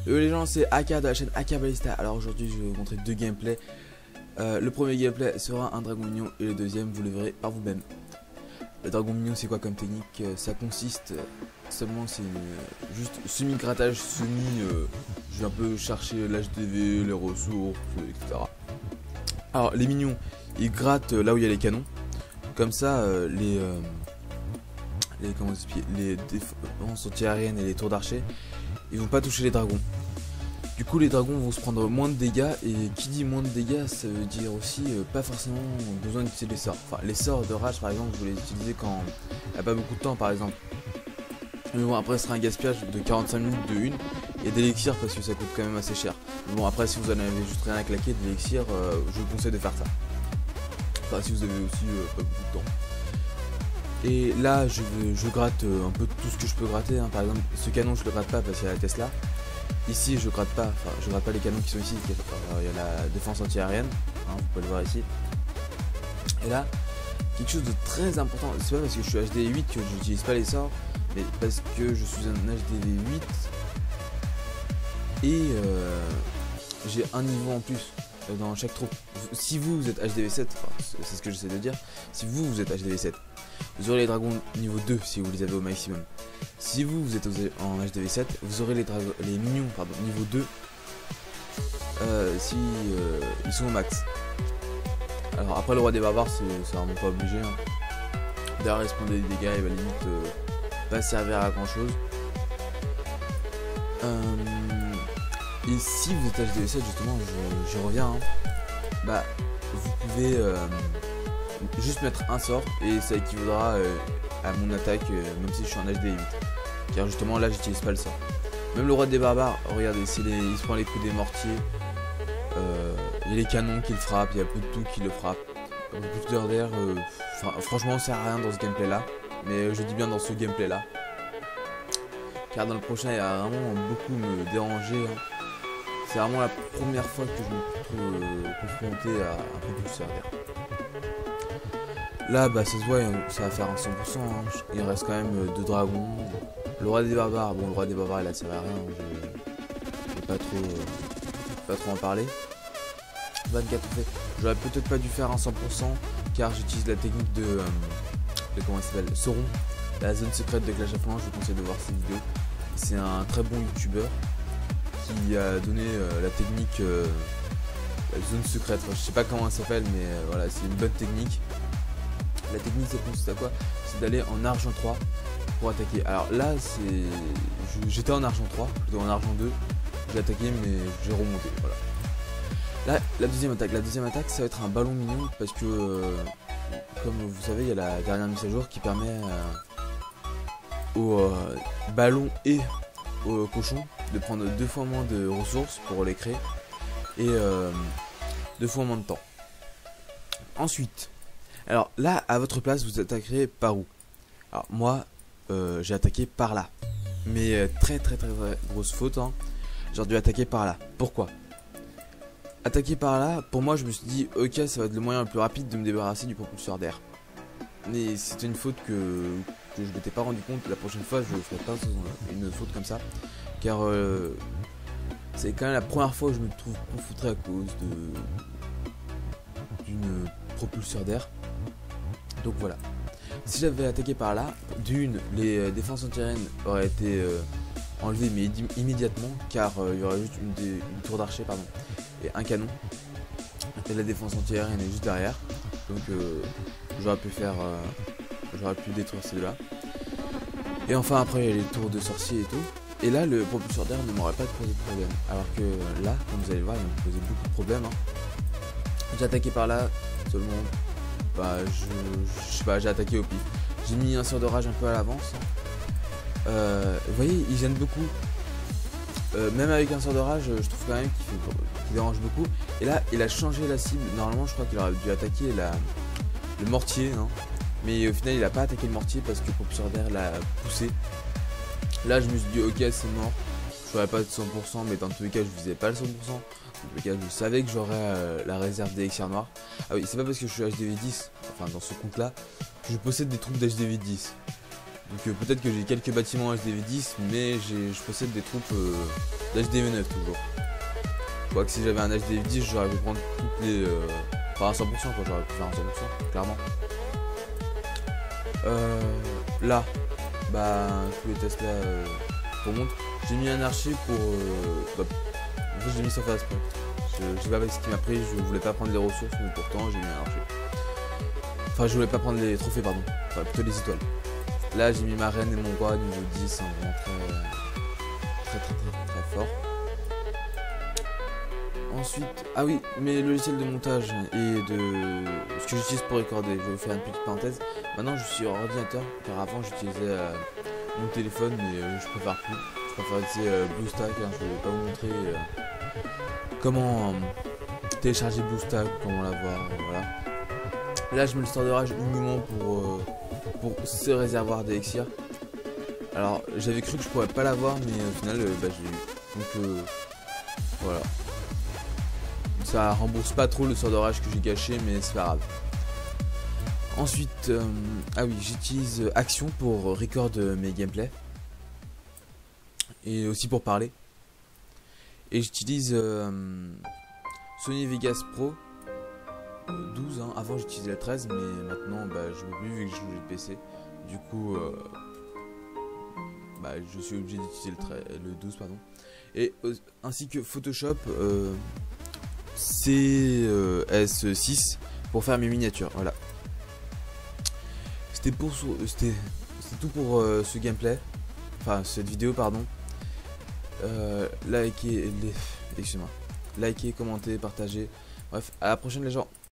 Les gens, c'est AK de la chaîne AK Ballista. Alors aujourd'hui, je vais vous montrer deux gameplays. Le premier gameplay sera un dragon mignon et le deuxième, vous le verrez par vous-même. Le dragon mignon, c'est quoi comme technique? Ça consiste seulement, c'est juste semi-grattage, je vais un peu chercher l'HDV, les ressources, etc. Alors les mignons, ils grattent là où il y a les canons. Comme ça, les défenses anti-aériennes et les tours d'archer, ils vont pas toucher les dragons. Du coup les dragons vont se prendre moins de dégâts, et qui dit moins de dégâts, ça veut dire aussi pas forcément besoin d'utiliser les sorts. Enfin les sorts de rage par exemple, vous les utilisez quand il n'y a pas beaucoup de temps par exemple. Mais bon, après ce sera un gaspillage de 45 minutes de une, et d'élixir parce que ça coûte quand même assez cher. Mais bon, après si vous en avez juste rien à claquer de l'élixir, je vous conseille de faire ça. Enfin si vous avez aussi pas beaucoup de temps. Et là je gratte un peu tout ce que je peux gratter, hein. Par exemple ce canon je le gratte pas parce qu'il y a la Tesla. Ici je gratte pas, enfin je gratte pas les canons qui sont ici, il y a la défense anti-aérienne, hein, vous pouvez le voir ici. Et là, quelque chose de très important, c'est pas parce que je suis HD8 que j'utilise pas les sorts, mais parce que je suis un HD8 et j'ai un niveau en plus dans chaque troupe. Si vous êtes HDV7, enfin, c'est ce que j'essaie de dire, si vous êtes HDV7, vous aurez les dragons niveau 2 si vous les avez au maximum. Si vous êtes en HDV7, vous aurez les mignons niveau 2 si ils sont au max. Alors après le roi des barbares, c'est vraiment pas obligé, hein. D'ailleurs il se prend des dégâts, il va limite pas servir à grand chose. Et si vous êtes HDV7 justement, j'y reviens, hein, bah vous pouvez juste mettre un sort et ça équivaudra à mon attaque, même si je suis en HD8, car justement là j'utilise pas le sort. Même le roi des barbares, regardez, il se prend les coups des mortiers, il y a les canons qui le frappent, il y a peu de tout qui le frappe. Le booster d'air, franchement ça sert à rien dans ce gameplay là, mais je dis bien dans ce gameplay là, car dans le prochain il va vraiment beaucoup me déranger, hein. C'est vraiment la première fois que je me trouve confronté à un propulseur d'air. Là bah ça se voit, ça va faire un 100%, hein. Il reste quand même deux dragons. Le roi des barbares, bon le roi des barbares il a servi à rien, je vais pas trop en parler. 24 en fait, j'aurais peut-être pas dû faire un 100% car j'utilise la technique de comment ça s'appelle, Sauron, la zone secrète de Clash of Clans. Je vous conseille de voir cette vidéo. C'est un très bon youtubeur qui a donné la technique la zone secrète, enfin, je sais pas comment elle s'appelle, mais voilà, c'est une bonne technique. La technique ça consiste à quoi? C'est d'aller en argent 3 pour attaquer. Alors là j'étais en argent 3, plutôt en argent 2, j'ai attaqué mais j'ai remonté, voilà. Là la deuxième attaque ça va être un ballon mignon parce que comme vous savez il y a la dernière mise à jour qui permet aux ballons et aux cochons de prendre 2 fois moins de ressources pour les créer et 2 fois moins de temps. Ensuite, alors là à votre place vous attaquerez par où? Alors moi j'ai attaqué par là, mais très grosse faute, hein. J'aurais dû attaquer par là. Pourquoi? Attaquer par là, pour moi je me suis dit ok ça va être le moyen le plus rapide de me débarrasser du propulseur d'air. Mais c'était une faute que je m'étais pas rendu compte. La prochaine fois je ne ferai pas une faute comme ça, car c'est quand même la première fois où je me trouve confronté à cause d'une propulseur d'air. Donc voilà. Si j'avais attaqué par là, d'une, les défenses anti-aériennes auraient été enlevées mais immédiatement, car il y aurait juste une tour d'archer pardon et un canon, et la défense anti-aérienne est juste derrière, donc j'aurais pu détruire ces deux là. Et enfin après il y a les tours de sorciers et tout, et là le propulseur d'air ne m'aurait pas posé de problème, alors que là comme vous allez le voir il me posait beaucoup de problèmes, hein. J'ai attaqué par là seulement, bah je sais pas, j'ai attaqué au pif, j'ai mis un sort de rage un peu à l'avance, hein. Vous voyez il gêne beaucoup. Même avec un sort de rage, je trouve quand même qu'il dérange beaucoup. Et là, il a changé la cible. Normalement, je crois qu'il aurait dû attaquer le mortier, hein. Mais au final, il a pas attaqué le mortier parce que le propulseur d'air l'a poussé. Là, je me suis dit, ok, c'est mort. Je ferais pas de 100%, mais dans tous les cas, je visais pas le 100%. Dans tous les cas, je savais que j'aurais la réserve d'élixir noir. Ah oui, c'est pas parce que je suis HDV10, enfin dans ce compte-là, que je possède des troupes d'HDV10. Donc peut-être que j'ai quelques bâtiments HDV10, mais je possède des troupes d'HDV9 toujours. Je crois que si j'avais un HDV10, j'aurais pu prendre toutes les... Enfin à 100% quoi, j'aurais pu faire un 100%, clairement. Là, bah tous les tests là pour montre. J'ai mis un archer pour... en fait j'ai mis ça face point. Je sais pas avec ce qui m'a pris, je voulais pas prendre les ressources, mais pourtant j'ai mis un archer. Enfin je voulais pas prendre les trophées pardon, enfin plutôt les étoiles. Là j'ai mis ma reine et mon roi niveau 10, hein, vraiment très fort. Ensuite, ah oui, mes logiciels de montage et de ce que j'utilise pour recorder, je vais vous faire une petite parenthèse. Maintenant je suis sur ordinateur, car avant j'utilisais mon téléphone, mais je préfère plus. Je préfère utiliser BlueStack, hein, je vais pas vous montrer comment télécharger BlueStack, comment l'avoir, voilà. Là je mets le store de rage uniquement pour ce réservoir d'élixir. Alors j'avais cru que je pourrais pas l'avoir, mais au final bah, j'ai eu. Donc voilà. Ça rembourse pas trop le sort d'orage que j'ai gâché, mais c'est pas grave. Ensuite, ah oui, j'utilise Action pour record mes gameplays. Et aussi pour parler. Et j'utilise Sony Vegas Pro 12. Hein. Avant j'utilisais le 13, mais maintenant bah, je ne peux plus vu que je joue de PC. Du coup, bah, je suis obligé d'utiliser le 12. Pardon. Et ainsi que Photoshop CS6 pour faire mes miniatures. Voilà. C'était tout pour ce gameplay. Enfin, cette vidéo, pardon. Likez, excusez-moi. Likez, commentez, partagez. Bref, à la prochaine les gens.